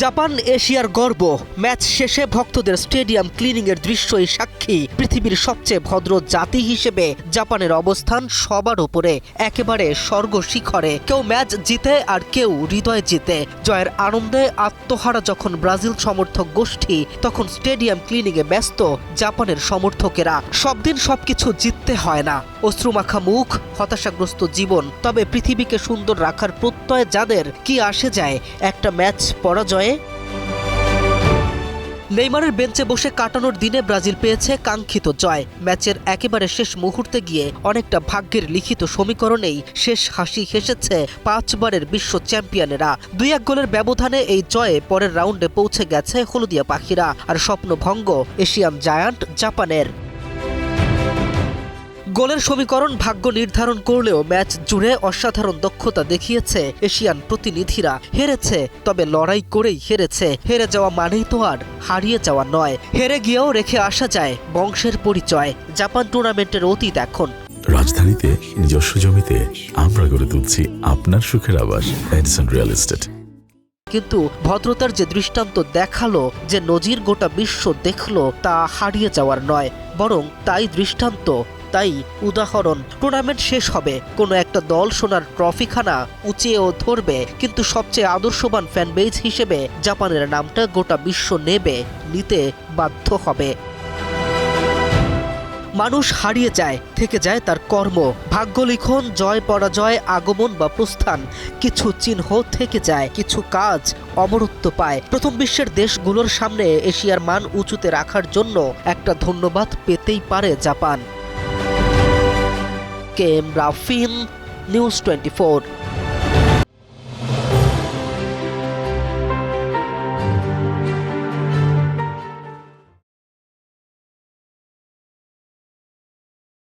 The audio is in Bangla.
জাপান এশিয়ার গর্ব। ম্যাচ শেষে ভক্তদের স্টেডিয়াম ক্লিনিংয়ের দৃশ্যই সাক্ষী। পৃথিবীর সবচেয়ে ভদ্র জাতি হিসেবে জাপানের অবস্থান সবার উপরে, একেবারে স্বর্গ শিখরে। কেউ ম্যাচ জিতে আর কেউ হৃদয় জিতে। জয়ের আনন্দে আত্মহারা যখন ব্রাজিল সমর্থক গোষ্ঠী, তখন স্টেডিয়াম ক্লিনিংয়ে ব্যস্ত জাপানের সমর্থকেরা। সব দিন সবকিছু জিততে হয় না। অশ্রুমাখা মুখ, হতাশাগ্রস্ত জীবন, তবে পৃথিবীকে সুন্দর রাখার প্রত্যয় যাদের, কি আসে যায় একটা ম্যাচ পরাজয়ে। নেইমারের বেঞ্চে বসে কাটানোর দিনে ব্রাজিল পেয়েছে কাঙ্ক্ষিত জয়। ম্যাচের একেবারে শেষ মুহূর্তে গিয়ে অনেকটা ভাগ্যের লিখিত সমীকরণেই শেষ হাসি হেসেছে 5 বারের বিশ্ব চ্যাম্পিয়নেরা। 2-1 গোলের ব্যবধানে এই জয়ে পরের রাউন্ডে পৌঁছে গেছে হলুদিয়া পাখিরা। আর স্বপ্নভঙ্গ এশিয়ান জায়ান্ট জাপানের। গোলের সমীকরণ ভাগ্য নির্ধারণ করলেও ম্যাচ জুড়ে অসাধারণ দক্ষতা দেখিয়েছে এশিয়ান প্রতিনিধিরা। হেরেছে, তবে লড়াই করেই হেরেছে। হেরে যাওয়া মানেই তো আর হারিয়ে যাওয়া নয়। হেরে গিয়েও রেখে আসা যায় বংশের পরিচয়। জাপান টুর্নামেন্টের অতীত এখন। রাজধানীতে নিজস্ব জমিতে আমরা গড়ে তুলছি আপনার সুখের আবাস এডিসন রিয়েল এস্টেট। কিন্তু ভদ্রতার যে দৃষ্টান্ত দেখালো, যে নজির গোটা বিশ্ব দেখলো, তা হারিয়ে যাওয়ার নয়, বরং তাই দৃষ্টান্ত, তাই উদাহরণ। টুর্নামেন্ট শেষ হবে, কোনো একটা দল সোনার ট্রফিখানা উঁচিয়েও ধরবে, কিন্তু সবচেয়ে আদর্শবান ফ্যানবেজ হিসেবে জাপানের নামটা গোটা বিশ্ব নিতে বাধ্য হবে। মানুষ হারিয়ে যায়, থেকে যায় তার কর্ম, ভাগ্য লিখন, জয় পরাজয়, আগমন বা প্রস্থান। কিছু চিহ্ন থেকে যায়, কিছু কাজ অমরত্ব পায়। প্রথম বিশ্বের দেশগুলোর সামনে এশিয়ার মান উঁচুতে রাখার জন্য একটা ধন্যবাদ পেতেই পারে Japan. K M Rafin, news 24।